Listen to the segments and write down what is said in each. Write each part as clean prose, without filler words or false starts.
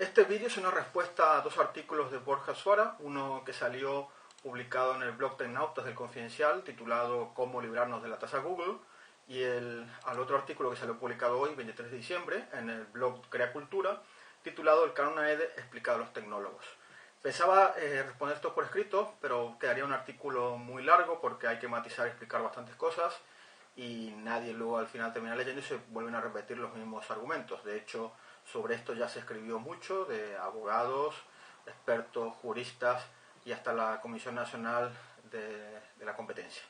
Este vídeo es una respuesta a dos artículos de Borja Suara, uno que salió publicado en el blog Tecnautas del Confidencial, titulado Cómo librarnos de la tasa Google, y al otro artículo que salió publicado hoy, 23 de diciembre, en el blog Crea Cultura, titulado El canon AEDE explicado a los tecnólogos. Pensaba responder esto por escrito, pero quedaría un artículo muy largo porque hay que matizar y explicar bastantes cosas y nadie luego al final termina leyendo y se vuelven a repetir los mismos argumentos. De hecho, sobre esto ya se escribió mucho de abogados, expertos, juristas y hasta la Comisión Nacional de la Competencia.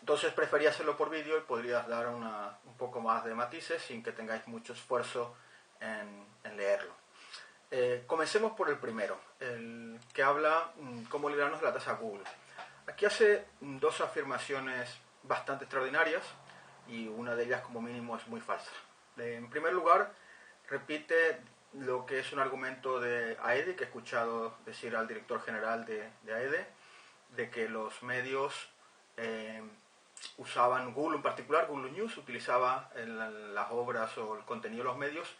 Entonces prefería hacerlo por vídeo y podrías dar un poco más de matices sin que tengáis mucho esfuerzo en leerlo. Comencemos por el primero, el que habla cómo librarnos de la tasa Google. Aquí hace dos afirmaciones bastante extraordinarias y una de ellas como mínimo es muy falsa. En primer lugar, repite lo que es un argumento de AEDE, que he escuchado decir al director general de AEDE, de que los medios usaban Google, en particular Google News, utilizaba las obras o el contenido de los medios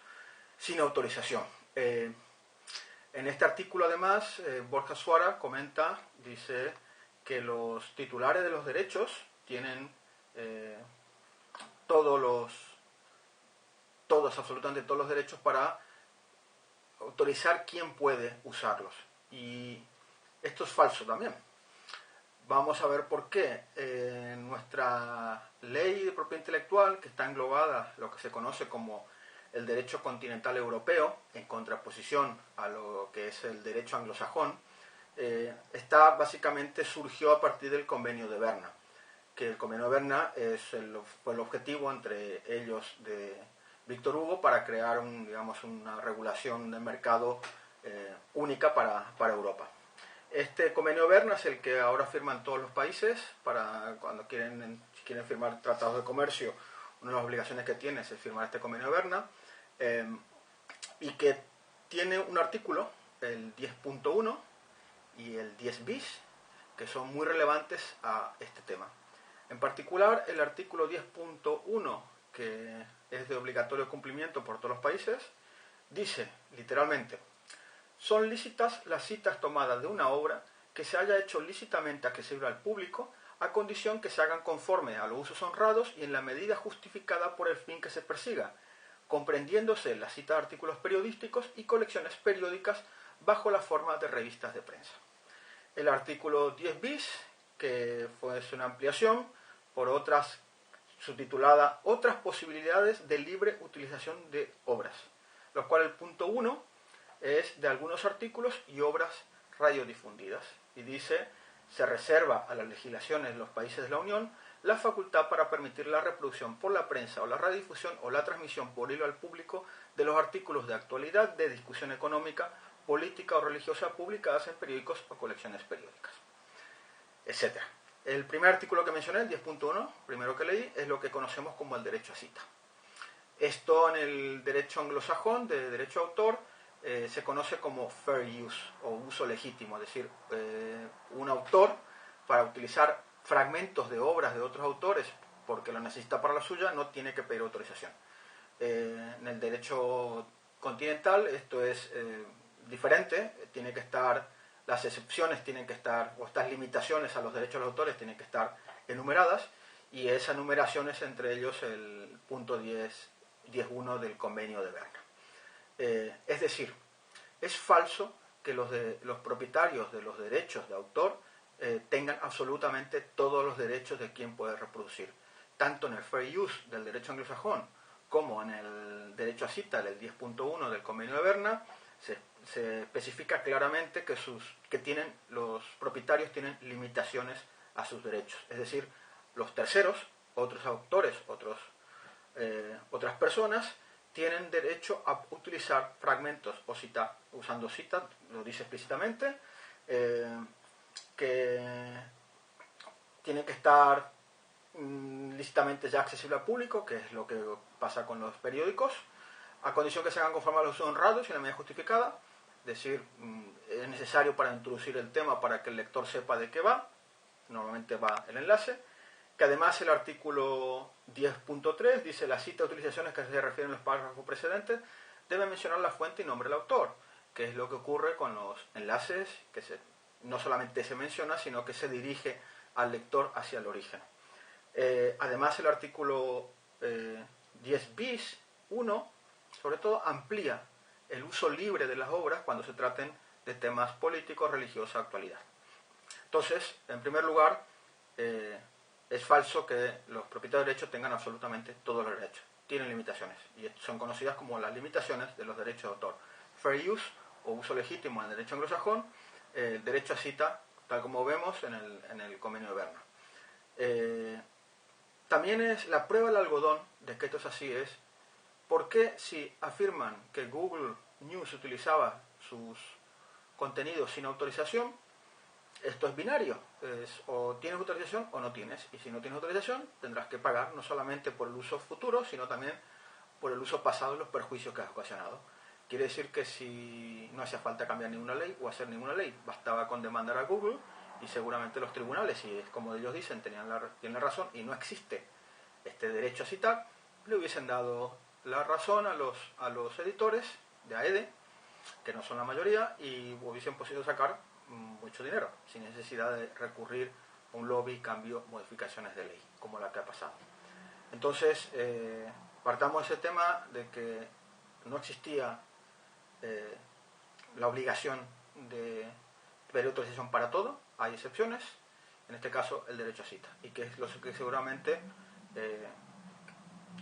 sin autorización. En este artículo además, Borja Suara comenta, dice que los titulares de los derechos tienen absolutamente todos los derechos para autorizar quién puede usarlos. Y esto es falso también. Vamos a ver por qué. En nuestra ley de propiedad intelectual, que está englobada lo que se conoce como el derecho continental europeo, en contraposición a lo que es el derecho anglosajón, básicamente surgió a partir del Convenio de Berna, que el Convenio de Berna fue el objetivo entre ellos de Víctor Hugo para crear una regulación del mercado única para Europa. Este Convenio de Berna es el que ahora firman todos los países para cuando si quieren firmar tratados de comercio. Una de las obligaciones que tiene es firmar este Convenio de Berna, y que tiene un artículo, el 10.1 y el 10 bis, que son muy relevantes a este tema. En particular, el artículo 10.1, que es de obligatorio cumplimiento por todos los países, dice literalmente: son lícitas las citas tomadas de una obra que se haya hecho lícitamente accesible al público, a condición que se hagan conforme a los usos honrados y en la medida justificada por el fin que se persiga, comprendiéndose la cita de artículos periodísticos y colecciones periódicas bajo la forma de revistas de prensa. El artículo 10 bis, que fue una ampliación por subtitulada Otras posibilidades de libre utilización de obras, lo cual el punto 1 es de algunos artículos y obras radiodifundidas, y dice: se reserva a las legislaciones de los países de la Unión la facultad para permitir la reproducción por la prensa o la radiodifusión o la transmisión por hilo al público de los artículos de actualidad, de discusión económica, política o religiosa publicadas en periódicos o colecciones periódicas, etc. El primer artículo que mencioné, el 10.1, primero que leí, es lo que conocemos como el derecho a cita. Esto en el derecho anglosajón de derecho de autor se conoce como fair use o uso legítimo, es decir, un autor para utilizar fragmentos de obras de otros autores porque lo necesita para la suya no tiene que pedir autorización. En el derecho continental esto es diferente, las excepciones tienen que estar, o estas limitaciones a los derechos de los autores tienen que estar enumeradas, y esa enumeración es entre ellos el punto 10.1 del Convenio de Berna. Es decir, es falso que los propietarios de los derechos de autor tengan absolutamente todos los derechos de quien puede reproducir. Tanto en el fair use del derecho anglosajón como en el derecho a cita, el 10.1 del Convenio de Berna, se especifica claramente que los propietarios tienen limitaciones a sus derechos. Es decir, los terceros, otros autores, otras personas, tienen derecho a utilizar fragmentos o cita, usando cita, lo dice explícitamente, que tienen que estar lícitamente ya accesible al público, que es lo que pasa con los periódicos, a condición que se hagan conforme a los usos honrados y en la medida justificada. Es decir, es necesario para introducir el tema para que el lector sepa de qué va, normalmente va el enlace, que además el artículo 10.3 dice: la cita de utilizaciones que se refieren a los párrafos precedentes debe mencionar la fuente y nombre del autor, que es lo que ocurre con los enlaces, que no solamente se menciona, sino que se dirige al lector hacia el origen. Además, el artículo 10 bis 1, sobre todo, amplía el uso libre de las obras cuando se traten de temas políticos, religiosos, actualidad. Entonces, en primer lugar, es falso que los propietarios de derechos tengan absolutamente todos los derechos. Tienen limitaciones, y son conocidas como las limitaciones de los derechos de autor. Fair use, o uso legítimo en el derecho anglosajón, derecho a cita, tal como vemos en el convenio de Berna. También es la prueba del algodón de que esto es así, es por qué si afirman que Google News utilizaba sus contenidos sin autorización, esto es binario, o tienes autorización o no tienes, y si no tienes autorización tendrás que pagar no solamente por el uso futuro, sino también por el uso pasado y los perjuicios que has ocasionado. Quiere decir que si no hacía falta cambiar ninguna ley o hacer ninguna ley, bastaba con demandar a Google y seguramente los tribunales, si es como ellos dicen, tienen razón y no existe este derecho a citar, le hubiesen dado la razón a los editores de AED, que no son la mayoría, y hubiesen podido sacar mucho dinero, sin necesidad de recurrir a un lobby, cambio, modificaciones de ley, como la que ha pasado. Entonces, partamos de ese tema de que no existía la obligación de pedir autorización para todo, hay excepciones, en este caso el derecho a cita, y que es lo que seguramente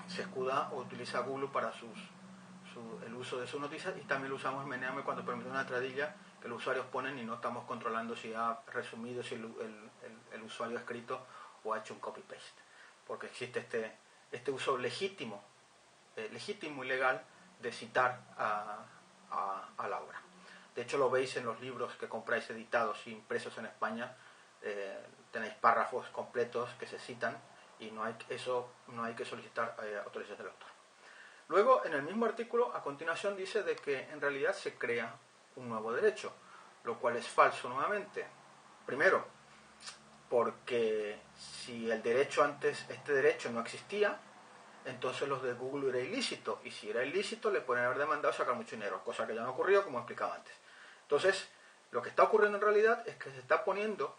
se escuda o utiliza Google para el uso de sus noticias, y también lo usamos en Meneame cuando permite una entradilla que los usuarios ponen y no estamos controlando si ha resumido, si el usuario ha escrito o ha hecho un copy-paste, porque existe este uso legítimo y legal de citar a la obra. De hecho, lo veis en los libros que compráis editados e impresos en España, tenéis párrafos completos que se citan y no hay que solicitar autorización del autor. Luego, en el mismo artículo, a continuación dice de que en realidad se crea un nuevo derecho, lo cual es falso nuevamente. Primero, porque si el derecho antes, este derecho no existía, entonces los de Google era ilícito, y si era ilícito le pueden haber demandado y sacar mucho dinero, cosa que ya no ocurrió, como he explicado antes. Entonces, lo que está ocurriendo en realidad es que se está poniendo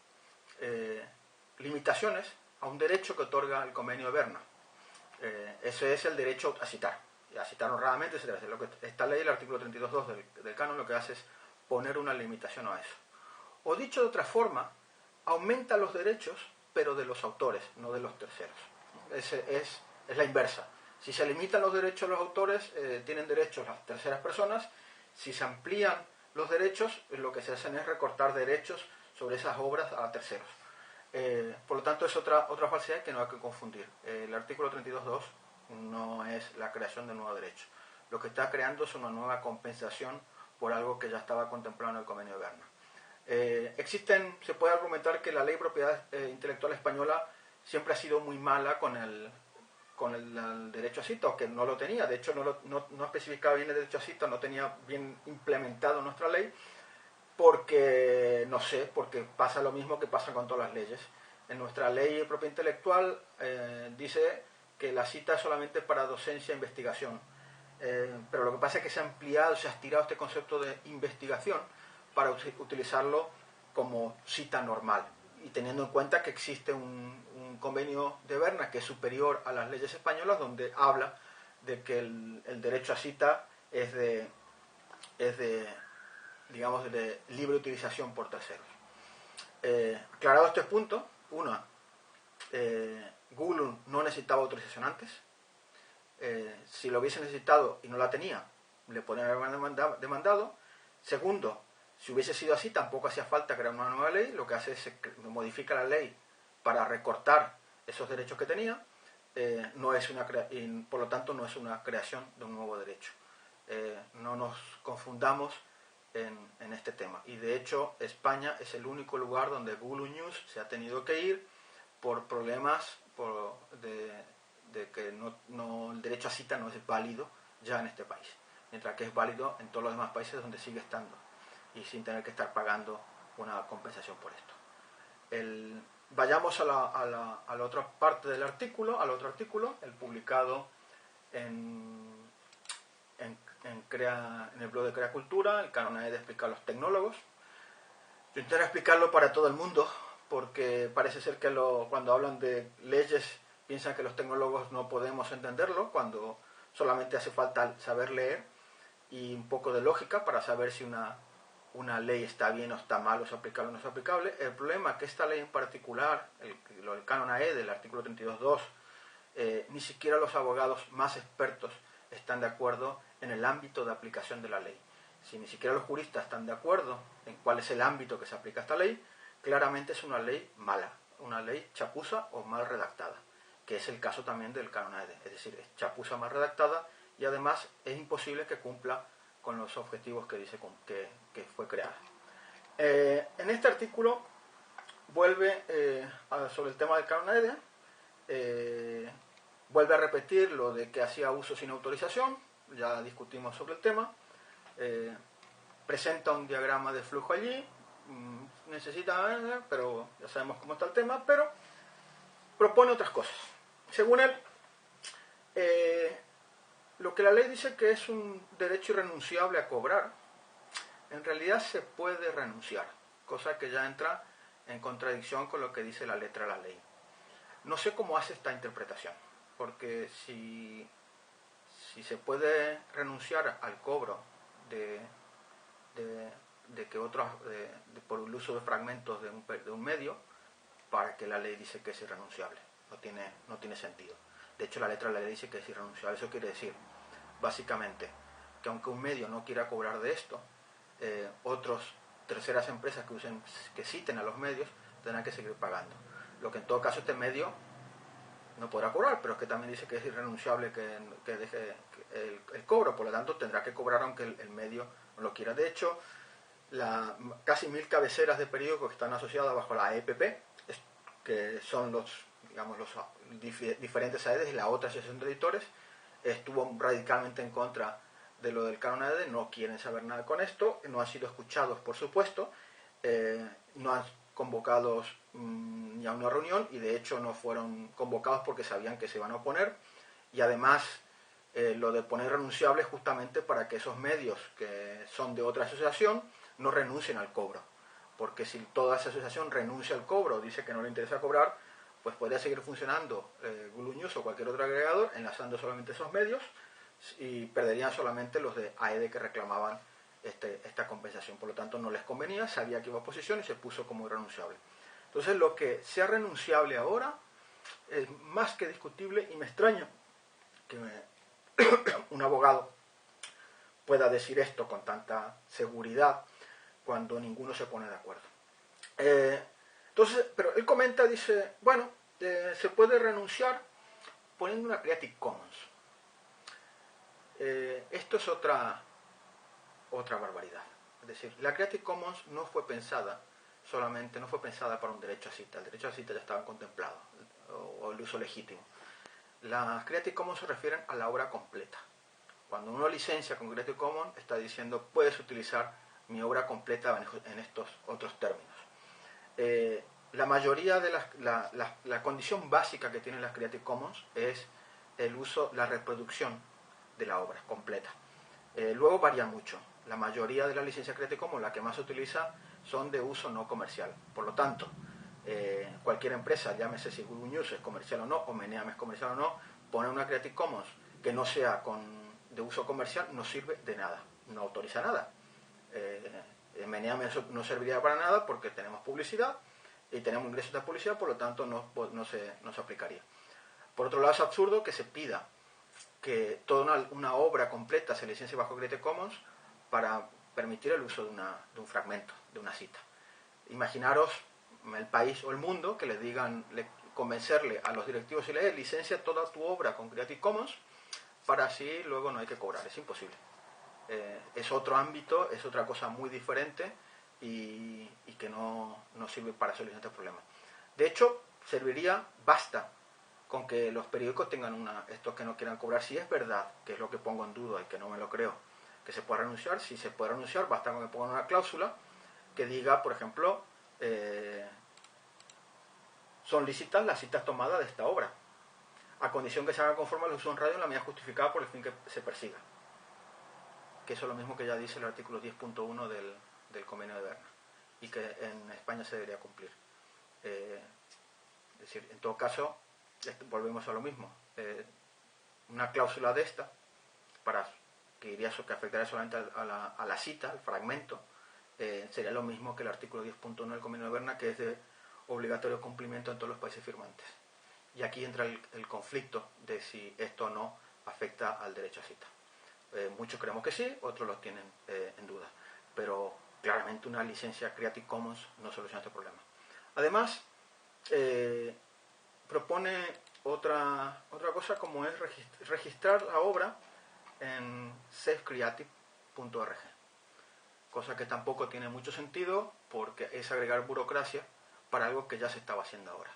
limitaciones a un derecho que otorga el convenio de Berna. Ese es el derecho a citar honradamente, etc. Esta ley, el artículo 32.2 del canon, lo que hace es poner una limitación a eso. O dicho de otra forma, aumenta los derechos, pero de los autores, no de los terceros. Es la inversa. Si se limitan los derechos de los autores, tienen derechos las terceras personas. Si se amplían los derechos, lo que se hacen es recortar derechos sobre esas obras a terceros. Por lo tanto, es otra falsedad que no hay que confundir. El artículo 32.2 no es la creación de un nuevo derecho. Lo que está creando es una nueva compensación por algo que ya estaba contemplado en el convenio de Berna. Se puede argumentar que la ley de propiedad intelectual española siempre ha sido muy mala con el derecho a cita, o que no lo tenía. De hecho, no especificaba bien el derecho a cita, no tenía bien implementado nuestra ley, porque pasa lo mismo que pasa con todas las leyes. En nuestra ley de propiedad intelectual dice que la cita es solamente para docencia e investigación, pero lo que pasa es que se ha ampliado, se ha estirado este concepto de investigación para utilizarlo como cita normal, y teniendo en cuenta que existe un convenio de Berna que es superior a las leyes españolas, donde habla de que el derecho a cita es de libre utilización por terceros. Aclarado este punto, Google no necesitaba autorización antes. Si lo hubiese necesitado y no la tenía, le podrían haber demandado. Segundo, si hubiese sido así, tampoco hacía falta crear una nueva ley. Lo que hace es modifica la ley para recortar esos derechos que tenía. Por lo tanto, no es una creación de un nuevo derecho. No nos confundamos en este tema. Y de hecho, España es el único lugar donde Google News se ha tenido que ir por problemas de que el derecho a cita no es válido ya en este país, mientras que es válido en todos los demás países donde sigue estando, y sin tener que estar pagando una compensación por esto. Vayamos a la otra parte del artículo, al otro artículo, el publicado en en el blog de Crea Cultura, el canon AEDE explica a los tecnólogos. Yo intento explicarlo para todo el mundo, porque parece ser que cuando hablan de leyes piensan que los tecnólogos no podemos entenderlo, cuando solamente hace falta saber leer y un poco de lógica para saber si una ley está bien o está mal, o es aplicable o no es aplicable. El problema es que esta ley en particular, el canon AEDE, el artículo 32.2, ni siquiera los abogados más expertos están de acuerdo en el ámbito de aplicación de la ley. Si ni siquiera los juristas están de acuerdo en cuál es el ámbito que se aplica a esta ley, claramente es una ley mala, una ley chapuza o mal redactada, que es el caso también del canon AEDE, es decir, es chapuza mal redactada y además es imposible que cumpla con los objetivos que dice que fue creada. En este artículo vuelve sobre el tema del canon AEDE, vuelve a repetir lo de que hacía uso sin autorización, ya discutimos sobre el tema, presenta un diagrama de flujo allí, necesita, pero ya sabemos cómo está el tema, pero propone otras cosas. Según él, lo que la ley dice que es un derecho irrenunciable a cobrar, en realidad se puede renunciar, cosa que ya entra en contradicción con lo que dice la letra de la ley. No sé cómo hace esta interpretación, porque si se puede renunciar al cobro por el uso de fragmentos de un medio, para que la ley dice que es irrenunciable. No tiene sentido. De hecho, la letra de la ley dice que es irrenunciable. Eso quiere decir, básicamente, que aunque un medio no quiera cobrar de esto, terceras empresas que citen a los medios tendrán que seguir pagando. Lo que en todo caso este medio no podrá cobrar, pero es que también dice que es irrenunciable que deje el cobro, por lo tanto tendrá que cobrar aunque el medio no lo quiera. De hecho, casi 1000 cabeceras de periódicos que están asociadas bajo la EPP, que son los diferentes AEDES y la otra asociación de editores, estuvo radicalmente en contra de lo del canon AEDE, no quieren saber nada con esto, no han sido escuchados, por supuesto, no han convocados ni a una reunión y de hecho no fueron convocados porque sabían que se iban a oponer, y además lo de poner renunciables justamente para que esos medios que son de otra asociación no renuncien al cobro, porque si toda esa asociación renuncia al cobro, dice que no le interesa cobrar, pues podría seguir funcionando Google News o cualquier otro agregador enlazando solamente esos medios y perderían solamente los de AEDE que reclamaban esta compensación. Por lo tanto no les convenía, sabía que iba a oposición y se puso como irrenunciable. Entonces lo que sea renunciable ahora es más que discutible y me extraña que un abogado pueda decir esto con tanta seguridad cuando ninguno se pone de acuerdo. Entonces, pero él comenta, dice, bueno, se puede renunciar poniendo una Creative Commons. Esto es otra barbaridad. Es decir, la Creative Commons no fue pensada para un derecho a cita. El derecho a cita ya estaba contemplado, o el uso legítimo. Las Creative Commons se refieren a la obra completa. Cuando uno licencia con Creative Commons, está diciendo, puedes utilizar mi obra completa en estos otros términos. La mayoría de la condición básica que tienen las Creative Commons es el uso, la reproducción de la obra completa. Luego varía mucho. La mayoría de las licencias Creative Commons, la que más se utiliza, son de uso no comercial. Por lo tanto, cualquier empresa, llámese si Google News es comercial o no, o Meneame es comercial o no, poner una Creative Commons que no sea de uso comercial no sirve de nada, no autoriza nada. Meneame no serviría para nada porque tenemos publicidad y tenemos ingresos de publicidad, por lo tanto no se aplicaría. Por otro lado, es absurdo que se pida que toda una obra completa se licencie bajo Creative Commons para permitir el uso de un fragmento, de una cita. Imaginaros el país o el mundo que le digan, convencerle a los directivos y leer, licencia toda tu obra con Creative Commons para así luego no hay que cobrar. Es imposible. Es otro ámbito, es otra cosa muy diferente y que no sirve para solucionar este problema. De hecho, basta con que los periódicos tengan estos que no quieran cobrar. Si es verdad, que es lo que pongo en duda y que no me lo creo, que se pueda renunciar, si se puede renunciar, basta con que pongan una cláusula que diga, por ejemplo, son lícitas las citas tomadas de esta obra, a condición que se haga conforme a los usos en radio en la medida justificada por el fin que se persiga. que eso es lo mismo que ya dice el artículo 10.1 del Convenio de Berna, y que en España se debería cumplir. Es decir, en todo caso, volvemos a lo mismo. Una cláusula de esta, que afectaría solamente a la cita, al fragmento, sería lo mismo que el artículo 10.1 del Convenio de Berna, que es de obligatorio cumplimiento en todos los países firmantes. Y aquí entra el conflicto de si esto o no afecta al derecho a cita. Muchos creemos que sí, otros los tienen en duda. Pero claramente una licencia Creative Commons no soluciona este problema. Además, propone otra cosa, como es registrar la obra en safecreative.org, cosa que tampoco tiene mucho sentido porque es agregar burocracia para algo que ya se estaba haciendo ahora.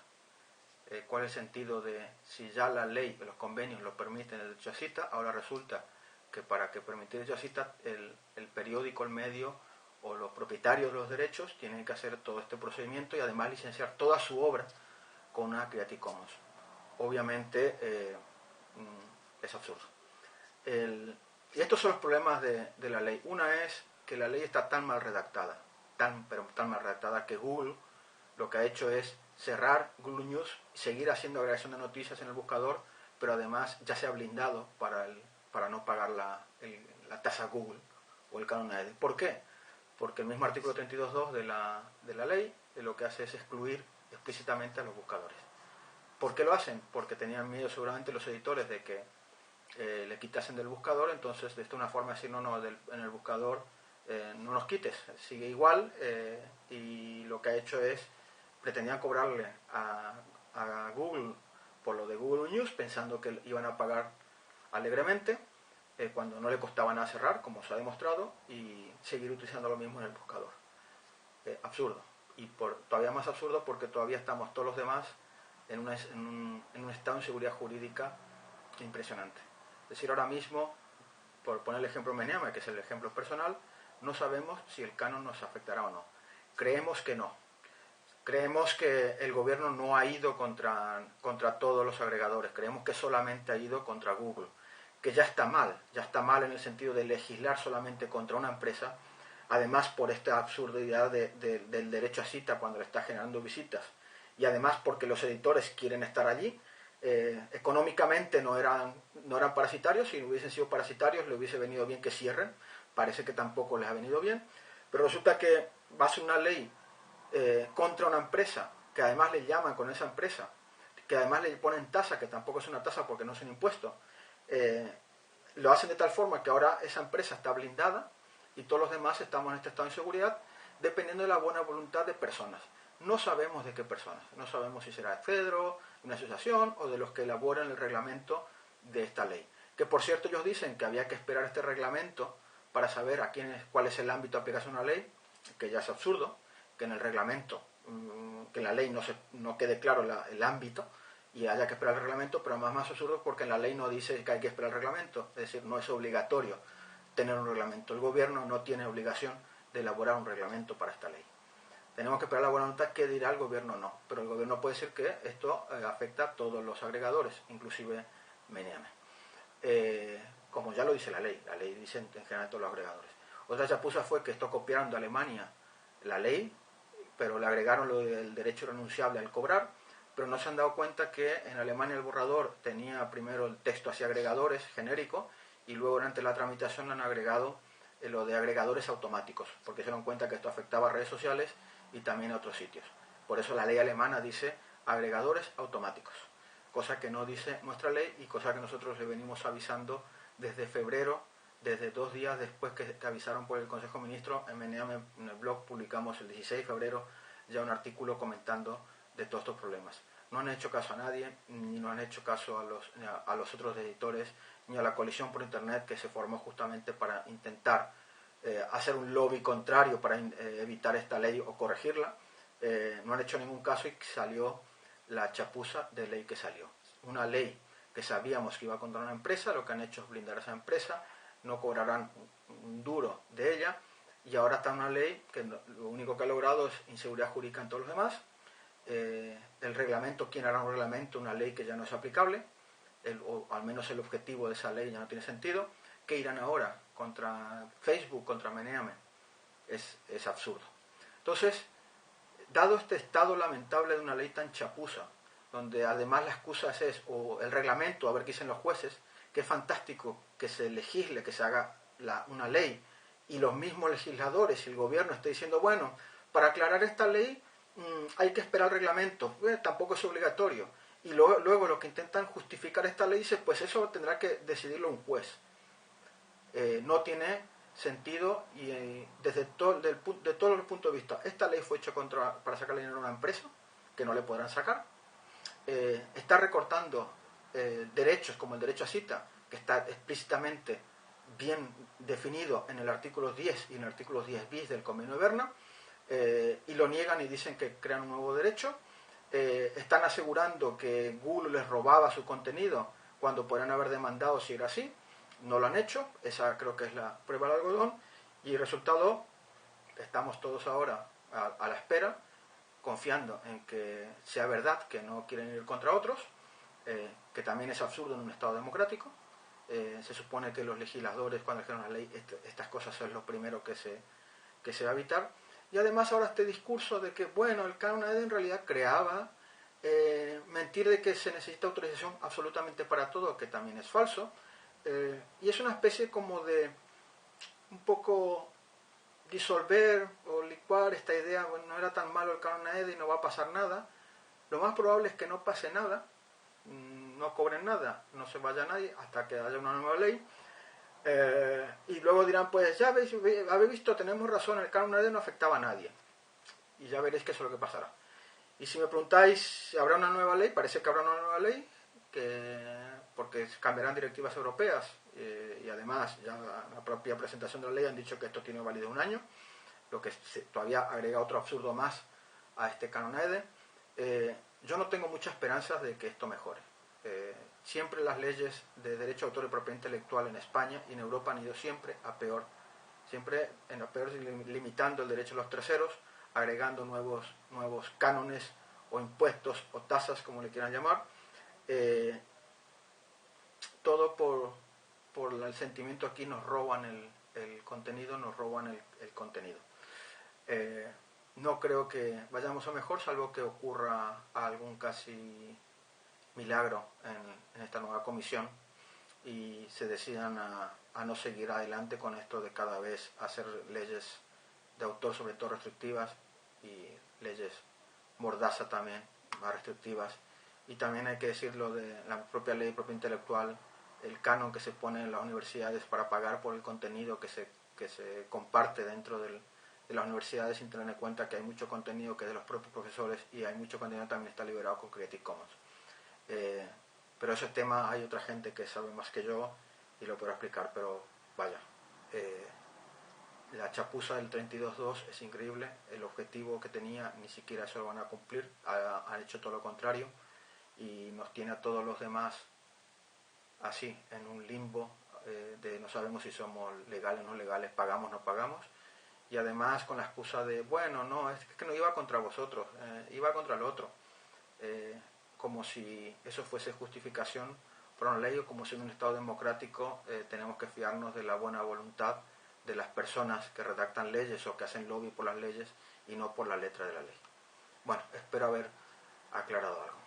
¿Cuál es el sentido de, si ya la ley, los convenios lo permiten el derecho a cita, ahora resulta que para que permitir el derecho a cita el periódico, el medio o los propietarios de los derechos tienen que hacer todo este procedimiento y además licenciar toda su obra con una Creative Commons? Obviamente es absurdo. Y estos son los problemas de la ley. Una es que la ley está tan mal redactada, pero tan mal redactada, que Google lo que ha hecho es cerrar Google News, seguir haciendo agregación de noticias en el buscador, pero además ya se ha blindado para no pagar la tasa Google o el canon AED. ¿Por qué? Porque el mismo artículo 32.2 de la ley lo que hace es excluir explícitamente a los buscadores. ¿Por qué lo hacen? Porque tenían miedo seguramente los editores de que le quitasen del buscador, entonces de esta una forma de decir, no, en el buscador no nos quites, sigue igual, y lo que ha hecho es, pretendían cobrarle a Google por lo de Google News, pensando que iban a pagar alegremente, cuando no le costaba nada cerrar, como se ha demostrado, y seguir utilizando lo mismo en el buscador. Absurdo. Y todavía más absurdo porque todavía estamos todos los demás en un estado de inseguridad jurídica impresionante. Es decir, ahora mismo, por poner el ejemplo Meneame, que es el ejemplo personal, no sabemos si el canon nos afectará o no. Creemos que no. Creemos que el gobierno no ha ido contra todos los agregadores, creemos que solamente ha ido contra Google, que ya está mal en el sentido de legislar solamente contra una empresa, además por esta absurdidad del derecho a cita cuando le está generando visitas, y además porque los editores quieren estar allí. Económicamente no eran parasitarios, si hubiesen sido parasitarios le hubiese venido bien que cierren, parece que tampoco les ha venido bien, pero resulta que va a ser una ley contra una empresa, que además le llaman con esa empresa, que además le ponen tasa, que tampoco es una tasa porque no es un impuesto, lo hacen de tal forma que ahora esa empresa está blindada y todos los demás estamos en este estado de inseguridad dependiendo de la buena voluntad de personas. No sabemos de qué personas, no sabemos si será de Fedro, una asociación o de los que elaboran el reglamento de esta ley. Que por cierto ellos dicen que había que esperar este reglamento para saber cuál es el ámbito de aplicación de una ley, que ya es absurdo, que en el reglamento, que en la ley no quede claro el ámbito y haya que esperar el reglamento, pero además más absurdo porque en la ley no dice que hay que esperar el reglamento, es decir, no es obligatorio tener un reglamento. El gobierno no tiene obligación de elaborar un reglamento para esta ley. Tenemos que esperar la buena voluntad, qué dirá el gobierno, no. Pero el gobierno puede decir que esto afecta a todos los agregadores, inclusive Meneame. Como ya lo dice la ley dice en general todos los agregadores. Otra chapuza fue que esto copiaron de Alemania la ley, pero le agregaron lo del derecho renunciable al cobrar, pero no se han dado cuenta que en Alemania el borrador tenía primero el texto hacia agregadores genérico y luego durante la tramitación le han agregado lo de agregadores automáticos, porque se dieron cuenta que esto afectaba a redes sociales y también a otros sitios. Por eso la ley alemana dice agregadores automáticos, cosa que no dice nuestra ley y cosa que nosotros le venimos avisando desde febrero, desde 2 días después que avisaron por el Consejo de Ministros. En el blog publicamos el 16 de febrero ya un artículo comentando de todos estos problemas. No han hecho caso a nadie, ni no han hecho caso a los otros editores, ni a la coalición por Internet que se formó justamente para intentar hacer un lobby contrario para evitar esta ley o corregirla. No han hecho ningún caso y salió la chapuza de ley que salió. Una ley que sabíamos que iba contra una empresa, lo que han hecho es blindar a esa empresa, no cobrarán un duro de ella, y ahora está una ley que lo único que ha logrado es inseguridad jurídica en todos los demás. El reglamento, ¿quién hará un reglamento? Una ley que ya no es aplicable, o al menos el objetivo de esa ley ya no tiene sentido. ¿Qué irán ahora? contra Facebook, contra Meneame. Es absurdo. Entonces, dado este estado lamentable de una ley tan chapuza, donde además la excusa es, o el reglamento, a ver qué dicen los jueces, que es fantástico que se legisle, que se haga una ley, y los mismos legisladores y el gobierno estén diciendo, bueno, para aclarar esta ley hay que esperar el reglamento, tampoco es obligatorio. Y luego lo que intentan justificar esta ley dice, pues eso tendrá que decidirlo un juez. No tiene sentido y desde de todos los puntos de vista. Esta ley fue hecha para sacarle dinero a una empresa, que no le podrán sacar. Está recortando derechos como el derecho a cita, que está explícitamente bien definido en el artículo 10 y en el artículo 10 bis del Convenio de Berna, y lo niegan y dicen que crean un nuevo derecho. Están asegurando que Google les robaba su contenido cuando podrían haber demandado si era así. No lo han hecho, esa creo que es la prueba del algodón, y el resultado, estamos todos ahora a la espera, confiando en que sea verdad que no quieren ir contra otros, que también es absurdo en un Estado democrático. Se supone que los legisladores, cuando ejercen la ley, estas cosas es lo primero que se va a evitar. Y además ahora este discurso de que, bueno, el canon AED en realidad creaba, mentir de que se necesita autorización absolutamente para todo, que también es falso. Y es una especie como de un poco disolver o licuar esta idea, bueno, no era tan malo el canon AED y no va a pasar nada. Lo más probable es que no pase nada, no cobren nada, no se vaya nadie hasta que haya una nueva ley. Y luego dirán, pues ya habéis visto, tenemos razón, el canon AED no afectaba a nadie. Y ya veréis que eso es lo que pasará. Y si me preguntáis si habrá una nueva ley, parece que habrá una nueva ley, porque cambiarán directivas europeas, y además ya la propia presentación de la ley han dicho que esto tiene validez de un año, lo que todavía agrega otro absurdo más a este canon AED. Yo no tengo mucha esperanza de que esto mejore. Siempre las leyes de derecho de autor y propiedad intelectual en España y en Europa han ido siempre a peor, siempre en a peor, limitando el derecho de los terceros, agregando nuevos cánones o impuestos o tasas, como le quieran llamar, todo por el sentimiento aquí nos roban el contenido, nos roban el contenido. No creo que vayamos a mejor, salvo que ocurra algún casi milagro en esta nueva comisión y se decidan a no seguir adelante con esto de cada vez hacer leyes de autor, sobre todo restrictivas, y leyes mordaza también, más restrictivas. Y también hay que decirlo de la propia ley de propiedad intelectual, el canon que se pone en las universidades para pagar por el contenido que se comparte dentro de las universidades, sin tener en cuenta que hay mucho contenido que es de los propios profesores y hay mucho contenido que también está liberado con Creative Commons. Pero ese tema hay otra gente que sabe más que yo y lo puedo explicar, pero vaya, la chapuza del 32.2 es increíble, el objetivo que tenía ni siquiera eso lo van a cumplir, han hecho todo lo contrario y nos tiene a todos los demás así, en un limbo de no sabemos si somos legales o no legales, pagamos o no pagamos, y además con la excusa de, bueno, no, es que no iba contra vosotros, iba contra el otro, como si eso fuese justificación por una ley, o como si en un Estado democrático tenemos que fiarnos de la buena voluntad de las personas que redactan leyes o que hacen lobby por las leyes y no por la letra de la ley. Bueno, espero haber aclarado algo.